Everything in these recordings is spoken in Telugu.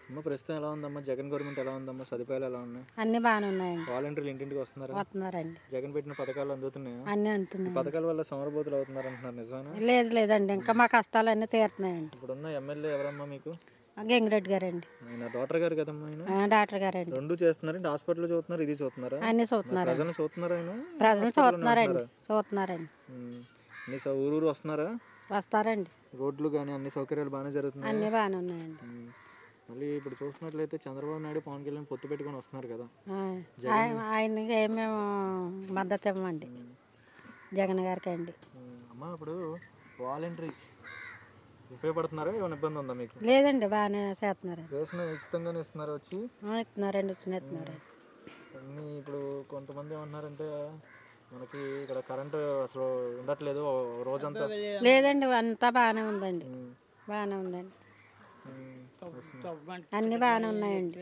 అమ్మ ప్రస్తుతం ఎలా ఉందమ్మా? జగన్ గవర్నమెంట్ ఎలా ఉందమ్మా? సదుపాయాలు ఎలా ఉన్నాయి? అన్ని బాగానే ఉన్నాయండి. వాలంటీర్లు ఇంటింటికి వస్తున్నారండి. జగన్ పెట్టిన పథకాలు అందుతున్నాయా? అన్ని అందుతున్నాయి. పథకాల వల్ల సమరబోతులు అవుతున్నారు అంటున్నారు, నిజమేనా? లేదండి, ఇంకా మా కష్టాలన్నీ తీరుతున్నాయండి. ఇప్పుడున్న ఎమ్మెల్యే ఎవరమ్మా మీకు? గంగిరెడ్డి గారండి. ఆయన డాక్టర్ గారు కదమ్మా? ఆయన డాక్టర్ గారండి. రెండు చేస్తున్నారండి. హాస్పిటల్ చూస్తున్నారు, ఇది చూస్తున్నారా? అన్ని చూస్తున్నారు. ప్రజలు చూస్తున్నారు, ఆయన ప్రజలు చూస్తున్నారండి. అన్ని ఊరు వస్తున్నారా? వస్తారండి. రోడ్లు కానీ అన్ని సౌకర్యాలు బాగానే జరుగుతున్నాయి. అన్ని బాగానే ఉన్నాయండి. మళ్ళీ ఇప్పుడు చూసినట్లయితే చంద్రబాబు నాయుడు పవన్ కళ్యాణ్ పొత్తు పెట్టుకొని వస్తున్నారు కదా, ఆయనకి మేము మద్దతు ఇవ్వమండి జగన్ గారికి అండి. అమ్మా ఇప్పుడు వాలంటీర్స్ ఉపయోగపడుతున్నారా? ఏమైనా ఇబ్బంది ఉందా మీకు? లేదండి, బాగానే చేస్తున్నారు. రేషన్ ఉచితంగానే ఇస్తున్నారు, వచ్చి ఇస్తున్నారండి, ఇస్తున్నారు అన్నీ. ఇప్పుడు కొంతమంది ఏమన్నారంటే మనకి ఇక్కడ కరెంటు అసలు ఉండట్లేదు రోజంతా. లేదండి, అంతా బాగానే ఉందండి, బాగానే ఉందండి, అన్ని బాగానే ఉన్నాయండి.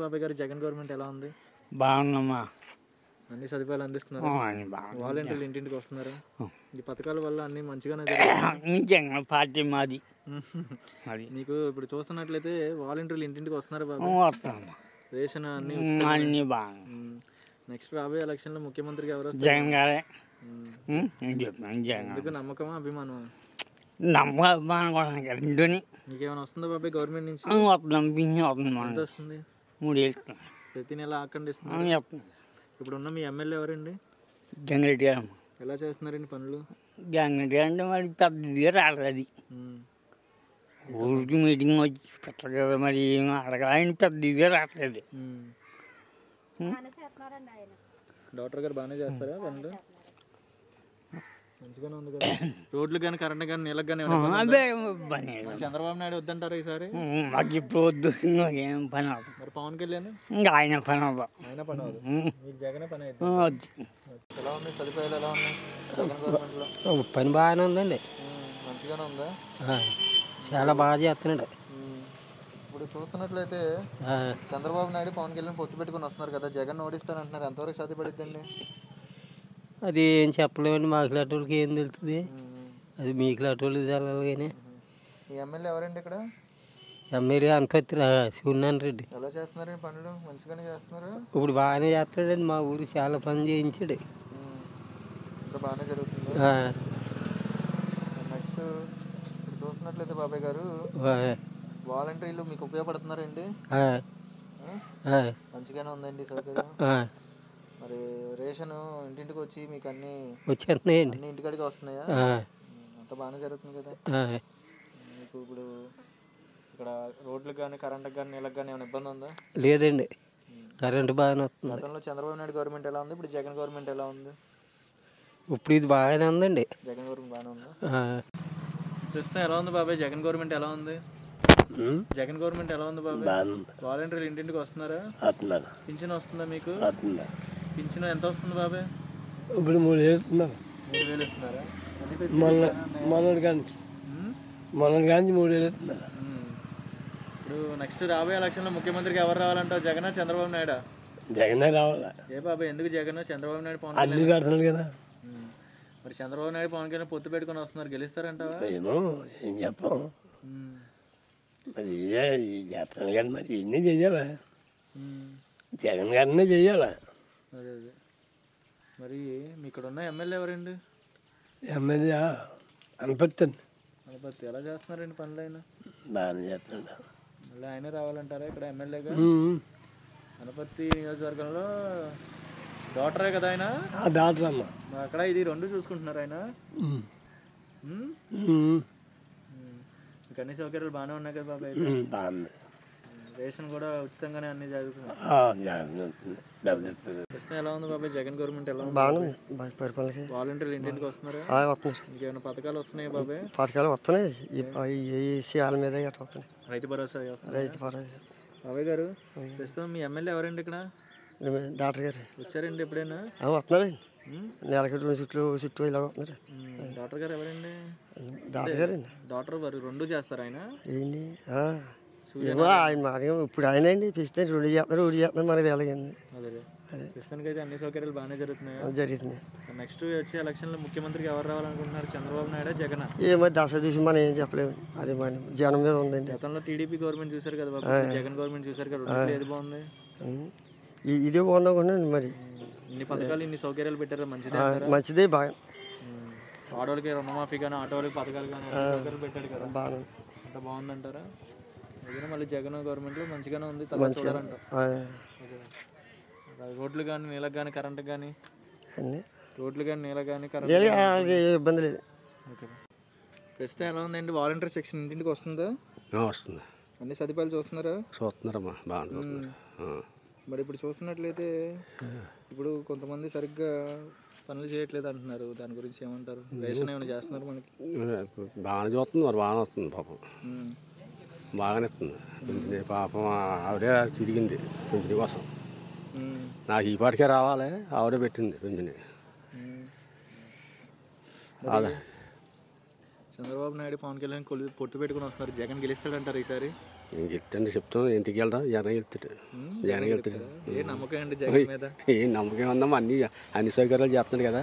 బాబాయ్ గారు, జగన్ గవర్నమెంట్ ఎలా ఉంది? బాగుందమ్మా, అన్ని సదుపాయాలు అందిస్తున్నారు. వాలంటీర్లు ఇంటింటికి వస్తున్నారు. ఈ పథకాల వల్ల అన్ని మంచిగానే జగన్ పార్టీ మాది. మీకు ఇప్పుడు చూస్తున్నట్లయితే వాలంటీర్లు ఇంటింటికి వస్తున్నారు బాబు. రేషన్ అన్ని బాగా. నెక్స్ట్ రాబోయే ఎలక్షన్ లో ముఖ్యమంత్రిగా ఎవరు? జగన్ గారే. ఎందుకు నమ్మకమా అభిమానం? నమ్మకం అభిమానం కూడా రెండుని. నీకేమైనా వస్తుందా బాబాయ్ గవర్నమెంట్ నుంచి? వస్తుంది. వస్తుంది. 3 ఏళ్ళు ప్రతి నెల ఆకండిస్తుంది. ఇప్పుడు ఉన్న మీ ఎమ్మెల్యే ఎవరండి? గంగిరెడ్డి గారు. ఎలా చేస్తున్నారండి పనులు? గంగిరెడ్డి గారు అంటే మరి పెద్దదిగా రాలేదు. అది ఊరికి మీటింగ్ వచ్చి పెట్టరు కదా, మరి అడగాలని పెద్దదిగా రావట్లేదు. డాక్టర్ గారు బాగానే చేస్తారా పనులు? మంచిగానే ఉంది కదా. రోడ్లు కానీ కరెంట్ కానీ నీళ్ళకి కానీ చంద్రబాబు నాయుడు వద్దంటారా ఈసారి? మాకు ఇప్పుడు వద్దు, ఏం పని అవుతుంది. మరి పవన్ కళ్యాణ్? ఇంకా ఆయన పని అవుతుంది. ఆయన పని అవుతుంది, మీకు జగనే పని అవుతుంది. ఎలా ఉన్నాయి సదుపాయాలు? ఎలా ఉన్నాయి జగన్ గవర్నమెంట్ లో? పని బాగానే ఉందండి, మంచిగానే ఉందా? చాలా బాగా చేస్తున్నాడు. ఇప్పుడు చూస్తున్నట్లయితే చంద్రబాబు నాయుడు పవన్ కళ్యాణ్ పొత్తు పెట్టుకుని వస్తున్నారు కదా, జగన్ ఓడిస్తానంటున్నారు. ఎంతవరకు సాధ్యపడిద్దండి? అది ఏం చెప్పలేమండి, మాకు లాంటి ఏం తెలుస్తుంది, అది మీకు లాంటి తెలాలి. కానీ ఈ ఎమ్మెల్యే ఎవరండి ఇక్కడ? ఎమ్మెల్యే అనపత్రి సూర్యనారాయణ రెడ్డి. ఎలా చేస్తున్నారండి పనులు? మంచిగానే చేస్తున్నారు. ఇప్పుడు బాగానే చేస్తాడండి, మా ఊరు చాలా పనులు చేయించాడు. ఇంకా బాగానే జరుగుతుంది. నెక్స్ట్ ఇప్పుడు చూస్తున్నట్లయితే బాబాయ్ గారు, వాలంటీర్లు మీకు ఉపయోగపడుతున్నారండి? మంచిగానే ఉందండి సౌకర్యం. మరి రేషన్ ఇంటింటికి వచ్చి మీకు అన్ని వచ్చేస్తున్నాయండి, అన్ని ఇంటికాడికి వస్తున్నాయా? అంత బాగానే జరుగుతుంది కదా. మీకు ఇప్పుడు ఇక్కడ రోడ్లకు కానీ కరెంట్కి కానీ నీళ్ళకి కానీ ఏమైనా ఇబ్బంది ఉందా? లేదండి, కరెంటు బాగానే వస్తుంది. గతంలో చంద్రబాబు నాయుడు గవర్నమెంట్ ఎలా ఉంది, ఇప్పుడు జగన్ గవర్నమెంట్ ఎలా ఉంది? ఇప్పుడు ఇది బాగానే ఉందండి, జగన్ గవర్నమెంట్ బాగానే ఉందా? ప్రస్తుతం ఎలా ఉంది బాబాయ్ జగన్ గవర్నమెంట్ ఎలా ఉంది? జగన్ గవర్నమెంట్ ఎలా ఉంది బాబాయ్? వాలంటీర్లు ఇంటింటికి వస్తున్నారా? పింఛన్ వస్తుందా మీకు? పింఛన్ ఎంత వస్తుంది బాబాయ్? ఇప్పుడు 3,000 ఇస్తున్నారు. 3,000 ఇస్తున్నారా? మొన్నటి కానీ 3,000 ఇస్తున్నారు. ఇప్పుడు నెక్స్ట్ రాబోయే ఎలక్షన్లో ముఖ్యమంత్రికి ఎవరు రావాలంటావు? జగన్ చంద్రబాబు నాయుడు? జగనే రావాలా. ఏ బాబాయ్ ఎందుకు జగన్? చంద్రబాబు నాయుడు పవన్ అన్ని పెడుతున్నాడు కదా. మరి చంద్రబాబు నాయుడు పవన్ కళ్యాణ్ పొత్తు పెట్టుకుని వస్తున్నారు, గెలుస్తారంటావా? ఏమో ఏం చెప్పాం, మరి చెప్తాను కానీ మరి ఇన్ని చెయ్యాలా, జగన్ గారినే చెయ్యాలా. అదే అదే. మరి మీ ఇక్కడ ఉన్న ఎమ్మెల్యే ఎవరండి? ఎమ్మెల్యే అనపత్తి. అనపత్తి ఎలా చేస్తున్నారండి పనులు? ఆయన బాగానే చేస్తున్నాడు. మళ్ళీ ఆయనే రావాలంటారా ఇక్కడ ఎమ్మెల్యేగా? అనపత్తి నియోజకవర్గంలో డాక్టరే కదా ఆయన? డాక్టర్ అమ్మ. అక్కడ ఇది రెండు చూసుకుంటున్నారు ఆయన. అన్ని సౌకర్యాలు బాగానే ఉన్నాయి కదా బాబాయ్? బాగుంది. రేషన్ కూడా ఉచితంగానే అన్ని జరుగుతున్నాయి. ప్రస్తుతం ఎలా ఉంది బాబాయ్ జగన్ గవర్నమెంట్ ఎలా ఉంది? బాగుంది. వాలంటీర్లు ఇంటింటికి వస్తున్నారా? ఇంకేమైనా పథకాలు వస్తున్నాయి బాబాయ్? పథకాలు వస్తున్నాయి, వాళ్ళ మీద వస్తున్నాయి. రైతు భరోసా బాబాయ్ గారు, ప్రస్తుతం మీ ఎమ్మెల్యే ఎవరండి ఇక్కడ? డాక్టర్ గారు వచ్చారండి ఎప్పుడైనా? వస్తున్నారండి, నెలకి 2 చుట్టూ ఇలా వస్తున్నారు. డాక్టర్ గారు ఎవరండి? డాక్టర్ గారు డాక్టర్ గారు రెండు చేస్తారు ఆయన? ఏంటి ఏమో ఆయన ఇప్పుడు ఆయన అండి పిస్తే 2 చేస్తున్నారు, 1 చేస్తున్నారు, మనకి ఎలాగండి. అదే ప్రస్తుతానికి అయితే అన్ని సౌకర్యాలు బాగానే జరుగుతున్నాయి. జరుగుతుంది. నెక్స్ట్ వచ్చే ఎలక్షన్లో ముఖ్యమంత్రికి ఎవరు రావాలనుకుంటున్నారు? చంద్రబాబు నాయుడు, జగన్? ఏమో దశ చూసి మనం ఏం చెప్పలేము. అది మన జనం మీద ఉందండి. గతంలో టీడీపీ గవర్నమెంట్ చూసారు కదా బాబు, జగన్ గవర్నమెంట్ చూసారు కదా, ఏది బాగుంది? ఇదే బాగుంది అనుకుంటున్నాను. మరి ఇన్ని పథకాలు ఇన్ని సౌకర్యాలు పెట్టారు, మంచిదే మంచిదే. బాగా ఆడవాళ్ళకి రుణమాఫీ కానీ ఆటో వాళ్ళకి పథకాలు కానీ సౌకర్యాలు పెట్టాడు కదా, బాగా అంత బాగుందంటారా? ఏదైనా మళ్ళీ జగన్ గవర్నమెంట్లో మంచిగానే ఉంది, చూడాలంట. రోడ్లు కానీ నీళ్ళకి కానీ కరెంట్కి కానీ అన్నీ రోడ్లు కానీ నీళ్ళకి కానీ కరెంట్ ఇబ్బంది లేదు. ఓకే. ప్రస్తుతం ఎలా ఉందండి? వాలంటీర్ సెక్షన్ ఇంటింటికి వస్తుందా? వస్తుంది. అన్ని సదుపాయాలు చూస్తున్నారా? చూస్తున్నారమ్మా, బాగా. మరి ఇప్పుడు చూస్తున్నట్లయితే ఇప్పుడు కొంతమంది సరిగ్గా పనులు చేయట్లేదు అంటున్నారు, దాని గురించి ఏమంటారు? రేషన్ ఏమైనా చేస్తున్నారు మనకి? బాగానే చూస్తుంది, మరి బాగానే వస్తుంది. పాపం బాగానే ఇస్తుంది. పాపం ఆవిడే తిరిగింది పింఛని కోసం. నాకు ఈ పాటికే రావాలి, ఆవిడే పెట్టింది పింఛని. అదే చంద్రబాబు నాయుడు, పవన్ కళ్యాణ్ పొట్టు పెట్టుకుని వస్తున్నారు. జగన్ గెలుస్తాడంటారు ఈసారి? గెలుస్తాండి, చెప్తాను. ఇంటికి వెళ్దాం, జగన్ గెలుస్తాడు. జగన్ గెలుస్తాడు. ఏ నమ్మకం అండి జగన్ మీద? ఏం నమ్మకం ఉందమ్మా, అన్ని సౌకర్యాలు చెప్తున్నాడు కదా.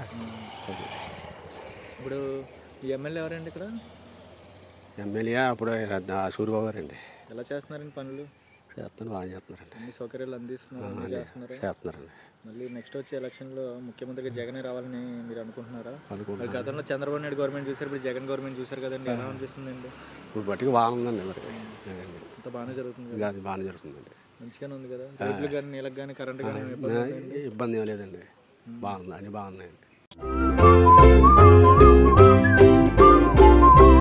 ఇప్పుడు ఈ ఎమ్మెల్యే ఎవరండి ఇక్కడ? ఎమ్మెల్యే అప్పుడు సూర్యబాబు గారండి. ఎలా చేస్తున్నారండి పనులు? చేస్తాను, బాగా చేస్తున్నారండి. అన్ని సౌకర్యాలు అందిస్తున్నారు, చేస్తున్నారండి. మళ్ళీ నెక్స్ట్ వచ్చే ఎలక్షన్లో ముఖ్యమంత్రిగా జగనే రావాలని మీరు అనుకుంటున్నారా? గతంలో చంద్రబాబు నాయుడు గవర్నమెంట్ చూసారు, ఇప్పుడు జగన్ గవర్నమెంట్ చూసారు కదండి, ఎలా అనిపిస్తుందండి? ఇప్పుడు బట్టికి బాగుందండి. మరి అంత బాగానే జరుగుతుంది, బాగానే జరుగుతుందండి. మంచిగానే ఉంది కదా. రోడ్లు కానీ నీళ్ళకి కానీ కరెంట్ కానీ ఇబ్బంది ఏం లేదండి, బాగుంది, అన్నీ బాగున్నాయండి.